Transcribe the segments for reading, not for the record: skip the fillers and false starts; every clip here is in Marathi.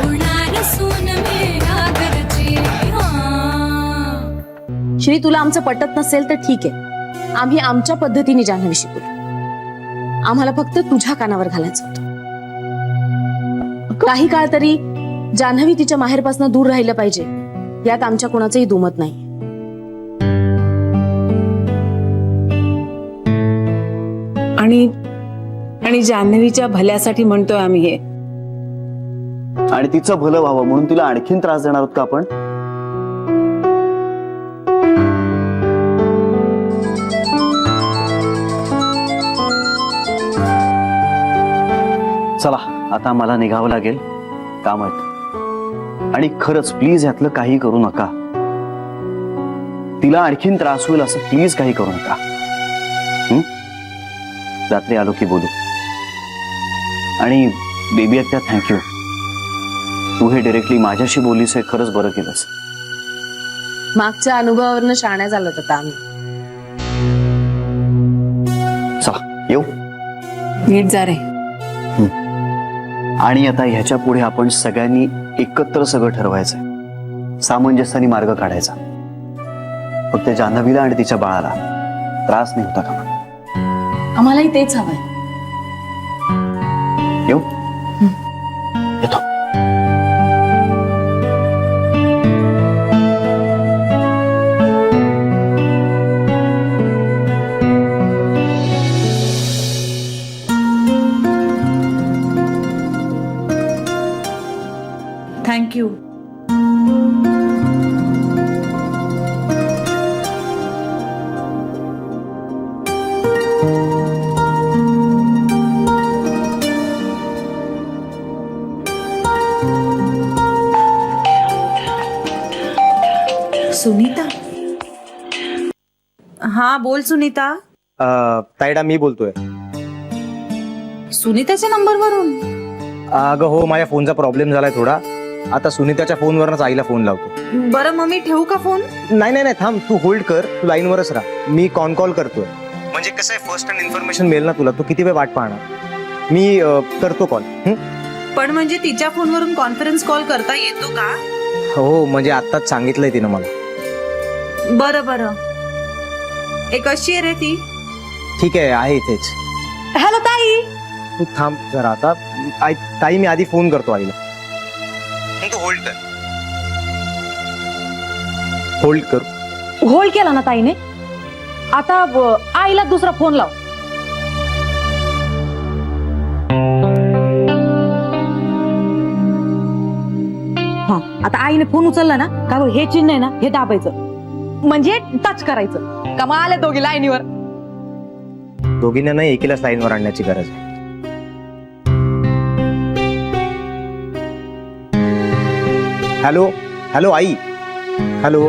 होणार सून मेरा घरची. श्री, तुला आमचं पटत नसेल तर ठीक आहे, आम्ही आमच्या पद्धतीने जान्हवीशी बोलू. आम्हाला फक्त तुझ्या कानावर घालायचं होतं. काही काळ तरी जान्हवी तिच्या माहेरपासून दूर राहिलं पाहिजे, यात आमच्या कोणाचंही दुमत नाही. आणि जान्हवीच्या भल्यासाठी म्हणतोय आम्ही हे. आणि तिचं भलं व्हावं म्हणून तिला आणखीन त्रास देणार आहोत का आपण? चला आता मला निघावं लागेल, काम आहेत. आणि खरंच प्लीज यातलं काही करू नका. तिला आणखीन त्रास होईल असं प्लीज काही करू नका. रात्री आलो की बोलू. आणि बेबी आत्या, थँक्यू. तू हे डायरेक्टली माझ्याशी बोललीस, हे खरंच बरं केलंस. मागच्या अनुभवावरनं शाण्या झालो होता आम्ही. चला येऊ. नीट जा रे. आणि आता ह्याच्या पुढे आपण सगळ्यांनी एकत्र सगळं ठरवायचंय, सामंजस्याने मार्ग काढायचा. फक्त जान्हवीला आणि तिच्या बाळाला त्रास नाही होता का? आम्हालाही तेच हवंय. येऊ. येतो. थँक्यू. सुनीता. हा बोल सुनीता. तायडा मी बोलतोय. सुनीताच्या नंबरवरून? अगं हो, माझ्या फोनचा प्रॉब्लेम झालाय थोडा. आता सुनीताच्या फोनवरच आईला फोन लावतो. बरं मग मी ठेवू का फोन? नाही नाही नाही, थांब, तू होल्ड कर, तू लाईनवरच राहा. मी कॉल करतोय. म्हणजे कसं आहे, फर्स्ट हँड इन्फॉर्मेशन मिळेल ना तुला. तू किती वेळ वाट पाहणार? मी करतो कॉल. पण म्हणजे तिच्या फोनवरून कॉन्फरन्स कॉल करता येतो का? हो, म्हणजे आत्ताच सांगितलंय तिनं मला. बरं बरं. कशी आहे रे ती? ठीक आहे इथेच. हॅलो ताई. तू थांब जरा आता. ताई मी आधी फोन करतो आईला. तू होल्ड कर. होल्ड कर. होल्ड केला ना ताईने. आता आईला दुसरा फोन लाव. हा, आता आईने फोन उचलला ना का हे चिन्ह आहे ना, हे दाबायचं, म्हणजे टच करायचं. कमाल आहे दोघी लाईनीवर. दोघींना नाही, एकीलाच लाईनवर आणण्याची गरज आहे. हॅलो हॅलो आई. हॅलो.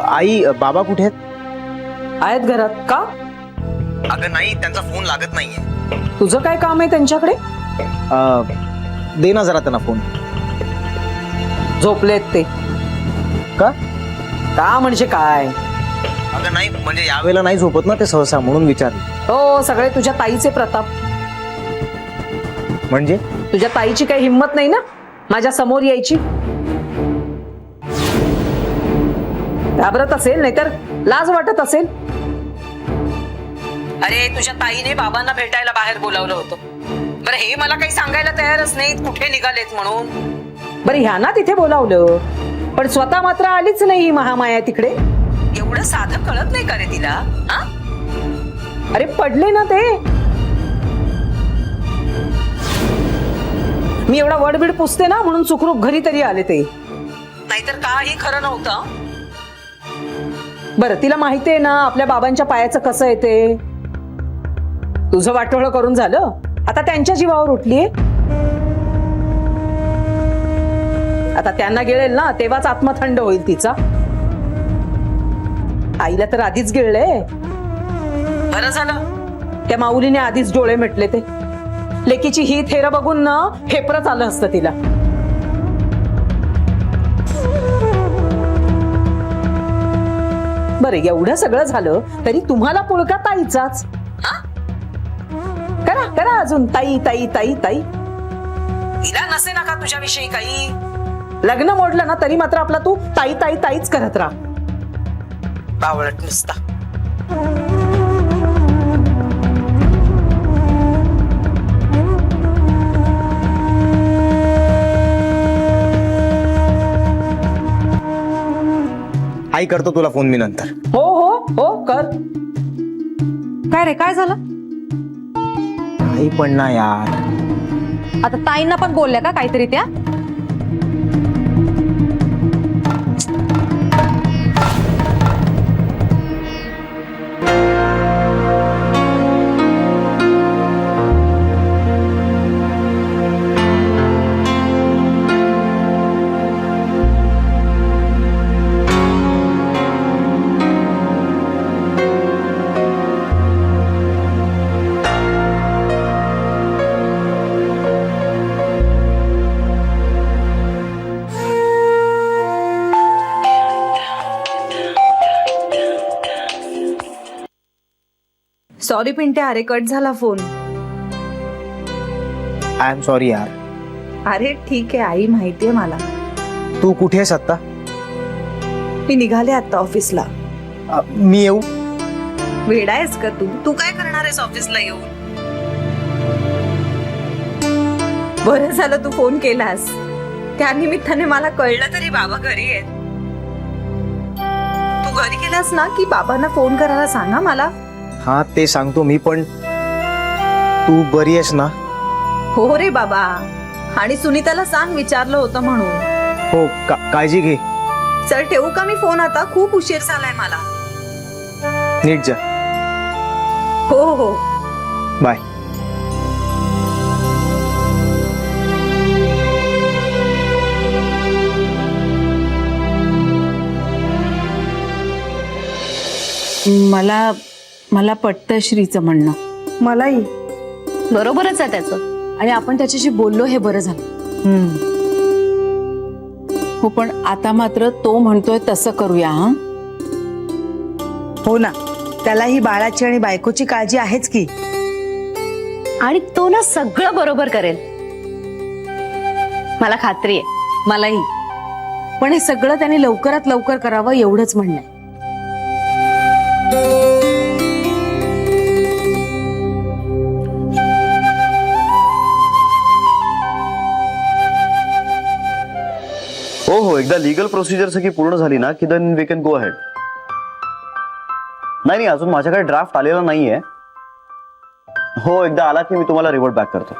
आई, बाबा कुठे आहेत घरात का? अगं नाही, त्यांचा फोन लागत नाहीये. तुझं काय काम आहे त्यांच्याकडे? दे ना जरा त्यांना फोन. झोपलेत ते का? का म्हणजे काय? अगं नाही, म्हणजे यावेळेला नाही झोपत ना ते सहसा, म्हणून विचारलं. हो, सगळे तुझ्या ताईचे प्रताप. म्हणजे तुझ्या ताईची काही हिंमत नाही ना माझ्या समोर यायची. घाबरत असेल, नाहीतर लाज वाटत असेल. अरे तुझ्या ताईने बाबांना भेटायला बाहेर बोलावलं होतं. बरं, हे मला काही सांगायला तयारच नाहीत कुठे निघालेत म्हणून. बरं, ह्या ना तिथे बोलावलं, पण स्वतः मात्र आलीच नाही ही महामाया तिकडे. एवढं साधं कळत नाही का रे तिला? हा? अरे पडले ना ते. मी एवढा वडबिड पुसते ना म्हणून सुखरूप घरी तरी आले ते, नाहीतर काही खरं नव्हतं. बरं, तिला माहितीये ना आपल्या बाबांच्या पायाचं कसं आहे ते. तुझं वाटोळं करून झालं, आता त्यांच्या जीवावर उठलीये. आता त्यांना गिळेल ना तेव्हाच आत्मा थंड होईल तिचा. आईला तर आधीच गिळले. बरं झालं त्या माऊलीने आधीच डोळे मिटले ते. लेकीची ही थेर बघून ना हेपरच आलं असतं तिला. बरं एवढं सगळं झालं तरी तुम्हाला पुळका ताईचाच. हा? करा करा अजून ताई ताई ताई ताई. तिला नसे ना का तुझ्याविषयी काही. लग्न मोडलं ना तरी मात्र आपला तू ताई ताई ताईच करत राहा. बावळट नुसता. आई करतो तुला फोन मी नंतर. हो हो हो कर. काय रे काय झालं? आई पण ना यार. आता ताईंना पण बोलल्या का काहीतरी त्या? सॉरी पिंटे, अरे कट झाला फोन. आय एम सॉरी यार. अरे ठीक आहे आई, माहितीये मला. तू कुठे आहेस आता? मी निघाले आता ऑफिसला. मी येऊ? वेडा आहेस का तू? तू काय करणार आहेस ऑफिसला येऊन? बरं झालं तू फोन केलास. त्या निमित्ताने मला कळलं तरी बाबा घरी आहेत. तू घरी गेलास ना की बाबांना फोन करायला सांगा मला. हा ते सांगतो मी, पण तू बरी आहेस ना? हो रे बाबा. आणि सुनीताला सांग विचारलं होतं म्हणून. हो काळजी घे. चल ठेवू का मी फोन आता? खूप उशीर झालाय मला. नीट जा. हो हो. बाय. मला पटतं श्रीचं म्हणणं. मलाही. बरोबरच आहे त्याचं. आणि आपण त्याच्याशी बोललो हे बरं झालं. हो पण आता मात्र तो म्हणतोय तसं करूया. हा हो ना, त्यालाही बाळाची आणि बायकोची काळजी आहेच की. आणि तो ना सगळं बरोबर करेल, मला खात्री आहे. मलाही. पण हे सगळं त्याने लवकरात लवकर करावं एवढंच म्हणणं आहे. हो हो, एकदा लीगल प्रोसिजर सगळी पूर्ण झाली ना की then we can go ahead. नाही अजून माझ्याकडे ड्राफ्ट आलेला नाहीये. हो एकदा आला की मी तुम्हाला रिव्हर्ट बॅक करतो.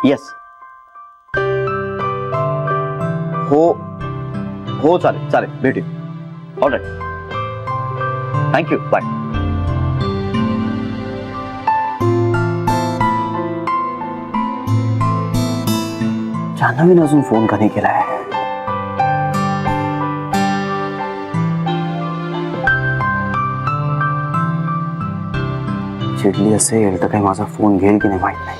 येस. हो हो चालेल चालेल, भेटू. ऑलराईट. थँक्यू. बाय. जान्हवीने अजून फोन का नाही केलाय? चिडली असेल तर काही माझा फोन घेईल की नाही माहित नाही.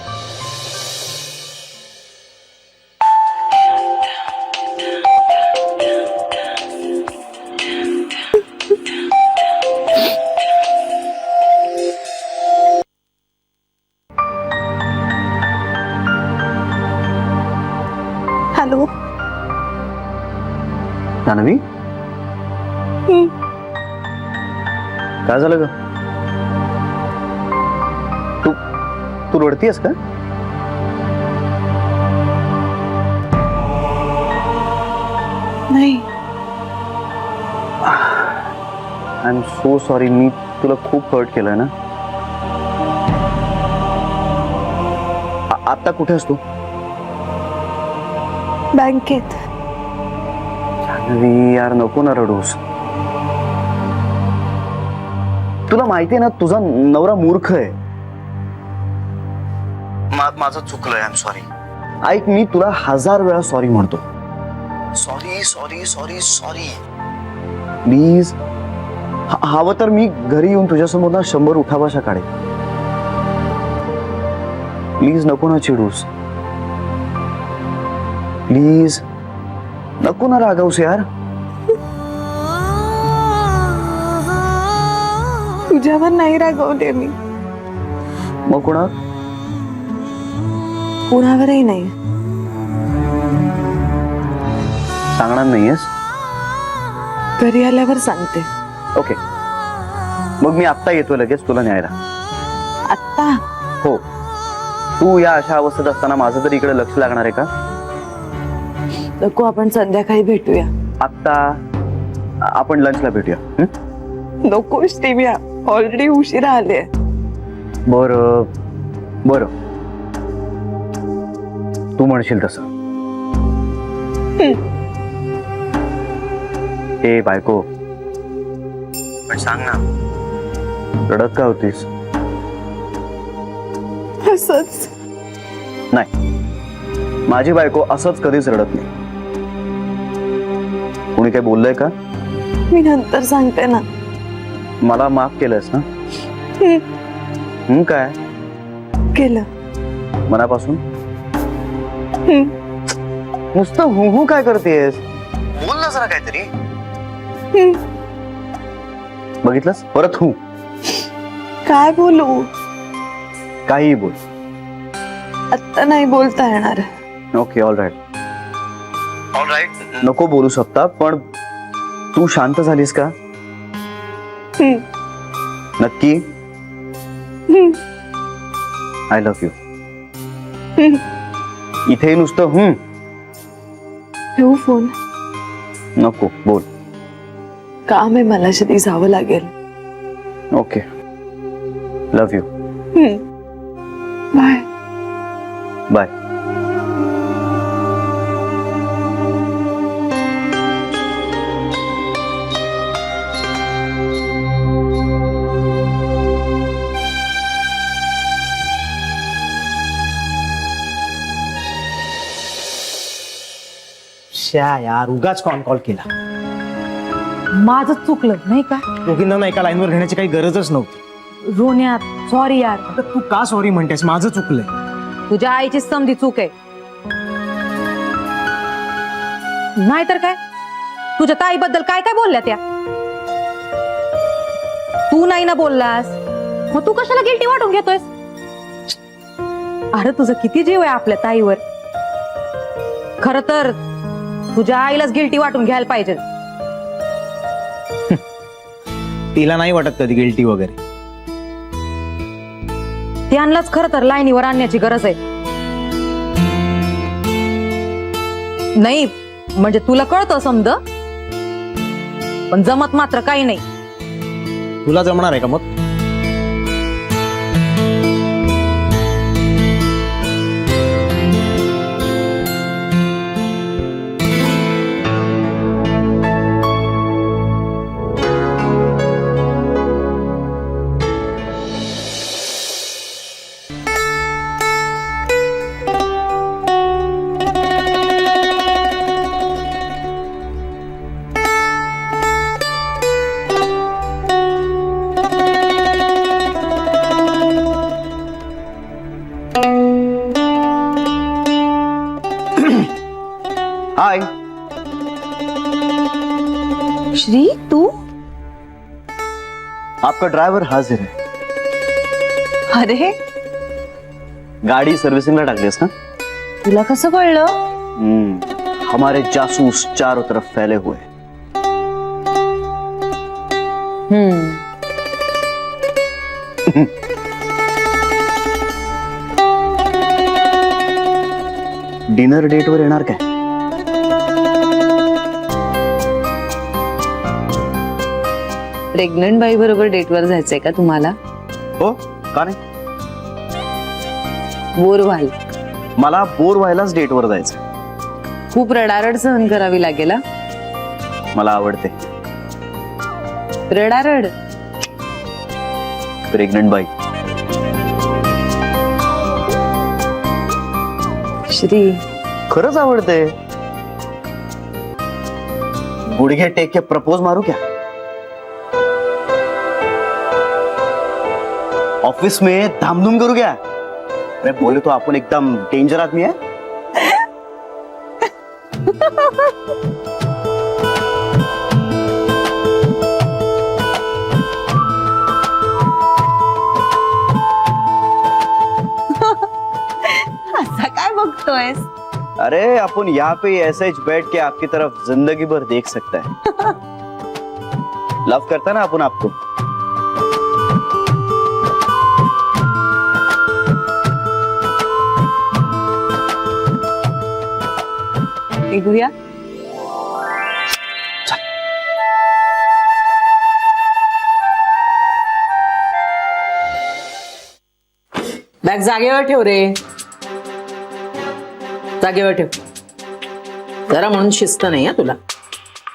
हॅलो. जान्हवी, काय झालं ग? तू रडतीयस का? नाही. I am so sorry. मी तुला खूप हर्ट केलंय ना. आता कुठे असतो? बँकेत. जान्हवी यार, नको ना रडूस. तुला माहितीये ना तुझा नवरा मूर्ख आहे. माझं चुकलंय. I am sorry. ऐक, मी तुला 1000 वेळा सॉरी म्हणतो. Sorry sorry sorry sorry. Please. हवं तर मी घरी येऊन तुझ्यासमोर ना 100 उठाभाषा काढेल. प्लीज नको ना चिडूस. प्लीज नको ना रागावूस यार. तुझ्यावर नाही रागवले मी, मग कोणा कुणावरही नाही. सांगणार नाहीयेस? घरी आल्यावर सांगते. ओके, मग मी आत्ता येतो लगेच तुला न्यायला. आत्ता? हो. तू या अशा अवस्थेत असताना माझं तरी इकडे लक्ष लागणार आहे का? नको, आपण संध्याकाळी भेटूया. आत्ता आपण लंचला भेटूया. नको श्रीव्या, ऑलरेडी उशिरा आले. बर बर, तू म्हणशील तसं. ए बायको, पण सांग ना, रडत का होतीस? असंच. नाही, माझी बायको असंच कधीच रडत नाही. कोणी काय बोललंय का? मी नंतर सांगते ना. मला माफ केलंस ना? काय केलं मनापासून? नुसतं हु काय करतेस? बोल ना जरा काहीतरी. बघितलंस, परत हु. काय बोलू? काही बोल. आत्ता नाही बोलता येणार. Okay, all right. नको बोलू शकता, पण तू शांत झालीस का? नक्की? I love you. इथे नुसतं ठेवू फोन? नको, बोल. काम आहे मला, श्री, जावं लागेल. Okay, love you. Bye. Bye. यार, उगाच कॉल केला. माझं चुकलं नाही का? दोघींना ना एका लाईनवर घेण्याची काही गरजच नव्हती. रोन्यात सॉरी यार. आता तू का सॉरी म्हणतेस? माझं चुकलंय. तुझ्या आईची समधी चूक आहे. नाहीतर काय, तुझ्या ताईबद्दल काय काय बोलल्या त्या? तू नाही ना बोललास, मग तू कशाला गिल्टी वाटून घेतोयस? अरे तुझं किती जीव आहे आपल्या ताईवर. खर तर तुझ्या आईलाच गिल्टी वाटून घ्यायला पाहिजे. तिला नाही वाटत कधी गिल्टी वगैरे. त्यांनाच खर तर लाईनीवर आणण्याची गरज आहे. नाही म्हणजे तुला कळतं समज, पण जमत मात्र काही नाही. तुला जमणार आहे का मग? हाय श्री, तू? आपका ड्राइवर हाजिर है. अरे, गाडी सर्व्हिसिंगला टाकलीस ना? तुला कसं कळलं? हमारे जासूस चारों तरफ फैले हुए. डिनर डेटवर येणार काय? प्रेग्नंट बाई बरोबर डेटवर जायचंय का तुम्हाला? हो, का नाही? बोर व्हाल. मला बोर व्हायलाच डेटवर जायचं. खूप रडारड सहन करावी लागेल. मला आवडते रडारड. प्रेग्नंट बाई. श्री, खरंच आवडते. गुडघे टेक के प्रपोज मारू क्या? ऑफिस में धामधूम करू क्या? अरे बोले तो आपण एकदम डेंजर आदमी है. बघतोयस? अरे अपन यहाँ पे ऐसे ही बैठ के आपकी तरफ जिंदगी भर देख सकता है। लव करता ना अपन आपको। निघूया. बॅग जागेवर ठेव रे, जागेवर ठेव. जरा म्हणून शिस्त नाही हा तुला,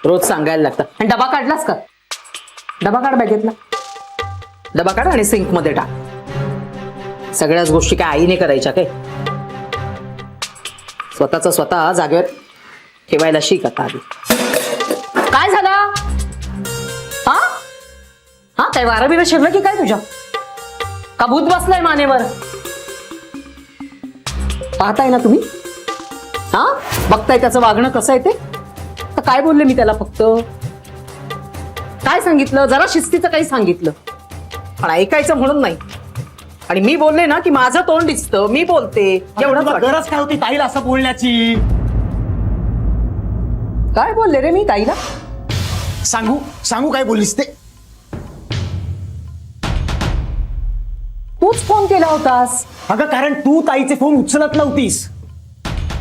रोज सांगायला लागतं. आणि डबा काढलास का? डबा काढ बॅगेतला, डबा काढ आणि सिंक मध्ये टाक. सगळ्याच गोष्टी काय आईने करायच्या काय? स्वतःच स्वतः जागेवर ठेवायला शिक आता आधी. काय झालं हा हा? काय वारं बिरं शिरलं की काय तुझ्या? का भूत बसलाय मानेवर? पाहताय ना तुम्ही, हा बघताय त्याचं वागणं कसं आहे ते. तर काय बोलले मी त्याला? फक्त काय सांगितलं? जरा शिस्तीचं काही सांगितलं, पण ऐकायचं म्हणून नाही. आणि मी बोलले ना की माझं तोंड दिसतं, मी बोलते एवढं. गरज काय होती ताईला असं बोलण्याची? काय बोलले रे मी ताईला? सांगू काय बोललीस ते? तूच फोन केला होतास. अगं कारण तू ताईचे फोन उचलत नव्हतीस.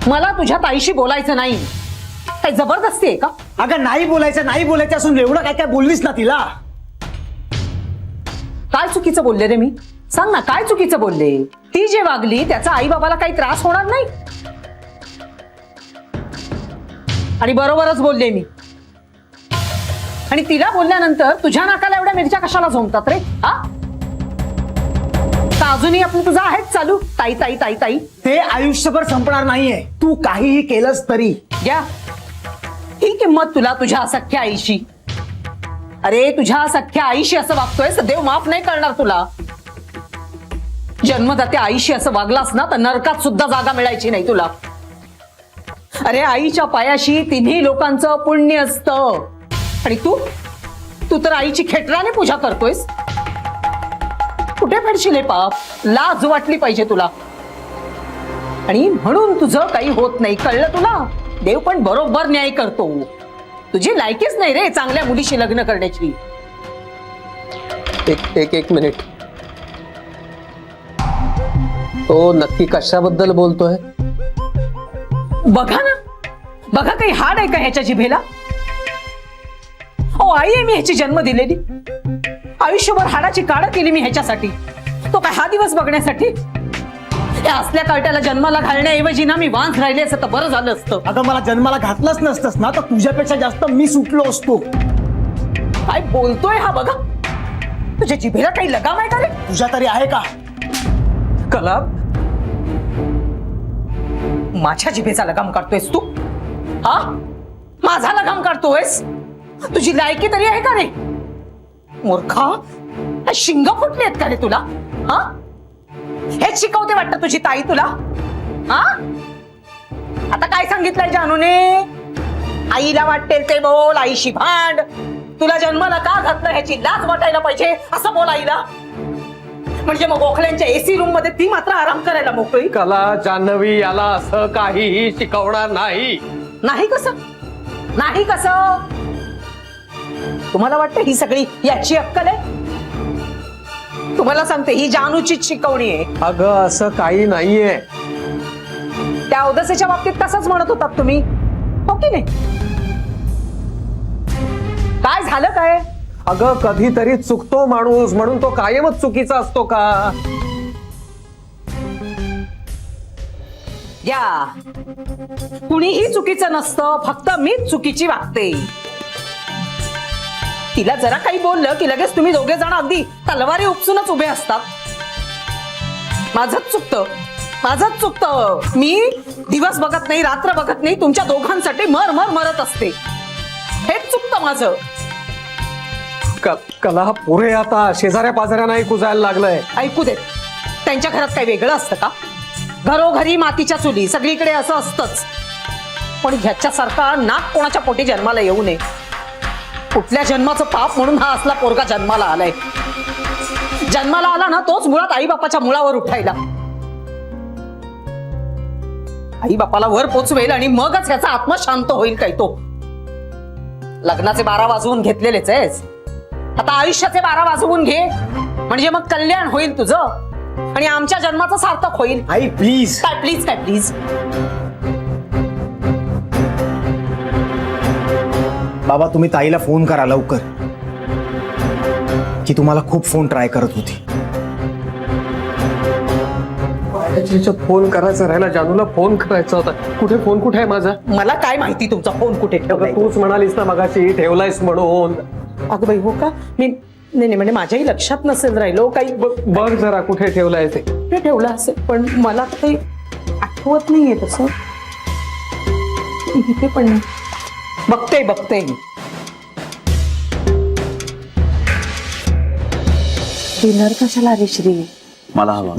मला तुझ्या ताईशी बोलायचं नाही. काय जबरदस्ती आहे का? अगं नाही बोलायचं असून एवढं काय काय बोललीस ना तिला. काय चुकीचं बोलले रे मी? सांग ना, काय चुकीचं बोलले? ती जे वागली त्याचा आई बाबाला काही त्रास होणार नाही. आणि बरोबरच बोलले मी. आणि तिला बोलल्यानंतर तुझ्या नाकाला एवढ्या मिरच्या कशाला झोंबतात रे? हा का अजूनही आपण तुझा आहेच चालू ताई ताई ताई ताई? ते आयुष्यभर संपणार नाहीये, तू काहीही केलंस तरी. घ्या ही किंमत तुला तुझ्या सख्या आईशी. अरे तुझ्या सख्या आईशी असं वागतोयस तर देव माफ नाही करणार तुला. जन्मदात्या आईशी असं वागलास ना तर नरकात सुद्धा जागा मिळायची नाही तुला. अरे आईच्या पायाशी तिन्ही लोकांचं पुण्य असतं. आणि तू तर आईची खेटराने पूजा करतोयस. कुठे फेडशील हे पाप? लाज वाटली पाहिजे तुला. आणि म्हणून तुझं काही होत नाही, कळलं तुला? देव पण बरोबर न्याय करतो. तुझी लायकीच नाही रे चांगल्या मुलीशी लग्न करण्याची. एक मिनिट. तो नक्की कशाबद्दल बोलतोय? बघा ना, बघा काही हाड आहे का ह्याच्या जिभेला? ओ आई आहे मी ह्याची जन्म दिलेली. आयुष्यभर हाडाची काढ केली मी ह्याच्यासाठी. तो काय हा दिवस बघण्यासाठी? या असल्या कार्ट्याला जन्माला घालण्याऐवजी ना मी वांस राहिले असं तर बरं झालं असतं. अगं मला जन्माला घातलंच नसतंस ना तर तुझ्यापेक्षा जास्त मी सुटलो असतो. काय बोलतोय हा? बघा तुझ्या जिभेला काही लगाम आहे का रे? तुझ्या तरी आहे का? कला माझ्या जिभेचा लगाम काढतोयस तू? हा माझा लगाम काढतोयस? तुझी लायकी तरी आहे का रे? मूर्खा, शिंग फुटली आहेत का रे तुला? हा हेच शिकवते वाटतं तुझी ताई तुला? हा आता काय सांगितलंय जानूने? आईला वाटेल ते बोल, आईशी भांड. तुला जन्माला का घातलं ह्याची लाज वाटायला पाहिजे असं बोल आईला. म्हणजे मग गोखल्यांच्या एसी रूम मध्ये ती मात्र आराम करायला मोकळी. कला जान्हवी याला असं काहीही शिकवणार नाही. नाही कसं? नाही कसं? तुम्हाला वाटतं ही सगळी याची अक्कल आहे? तुम्हाला सांगते ही जानूचीच शिकवणी आहे. अगं असं काही नाहीये. त्या औदसेच्या बाबतीत तसंच म्हणत होतात तुम्ही, हो की नाही? काय झालं काय? अगं कधीतरी चुकतो माणूस म्हणून तो कायमच चुकीचा असतो का? या कुणीही चुकीचं नसतं, फक्त मीच चुकीची वागते. तिला जरा काही बोललं की लगेच तुम्ही दोघे जण अगदी तलवारी उपसूनच उभे असतात. माझंच चुकतं. मी दिवस बघत नाही, रात्र बघत नाही, तुमच्या दोघांसाठी मरत असते. हेच चुकतं माझं. कला पुरे आता शेजाऱ्या पाजाऱ्यांना ऐकू जायला लागलंय. ऐकू देत. त्यांच्या घरात काही वेगळं असतं का? घरोघरी मातीच्या चुली, सगळीकडे असं असतंच. पण ह्याच्यासारखा नाक कोणाच्या पोटी जन्माला येऊ नये. कुठल्या जन्माचं पाप म्हणून हा असला पोरगा जन्माला आलाय. जन्माला आला ना तोच मुळात आई बापाच्या मुळावर उठायला. आई बापाला वर पोचवेल आणि मगच ह्याचा आत्मा शांत होईल काय तो. लग्नाचे 12 वाजवून घेतलेलेच आहेस, आता आयुष्याचे 12 वाजवून घे, म्हणजे मग कल्याण होईल तुझं आणि आमच्या जन्माचं सार्थक होईल. आई प्लीज. काय प्लीज, काय प्लीज? बाबा तुम्ही ताईला फोन करा लवकर, की तुम्हाला खूप फोन ट्राय करत होती. फोन करायचा राहिला, जानूला फोन करायचा होता. कुठे आहे माझा? मला काय माहिती तुमचा फोन कुठे ठेवलाय. तूच म्हणालीस ना मगाशी ठेवलायस म्हणून. अगं बाई, हो का? मी नाही म्हणजे माझ्याही लक्षात नसेल राहिलो काही. बघ जरा कुठे ठेवलाय ते. कुठे ठेवलं असेल, पण मला काही आठवत नाहीये तसं. इथे पण नाही. बघते मी. डिनर कशाला रे श्री? मला हवा.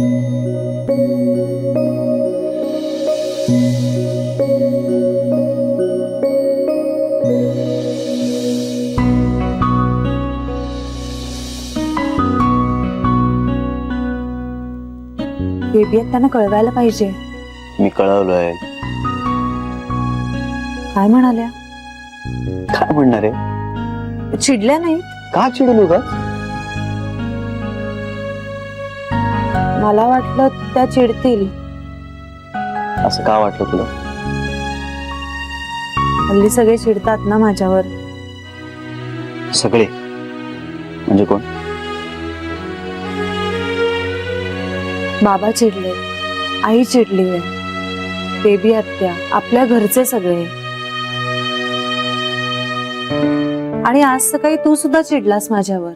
बेबी त्यांना कळवायला पाहिजे. मी कळवलंय. काय म्हणाल्या? काय म्हणणार आहे? चिडल्या नाही? का चिडलो का? मला वाटलं त्या चिडतील. असं का वाटलं तुला? हल्ली सगळे चिडतात ना माझ्यावर. सगळे म्हणजे कोण? बाबा चिडले, आई चिडली आहे, बेबी आत्या, आपल्या घरचे सगळे. आणि आज सकाळी तू सुद्धा चिडलास माझ्यावर.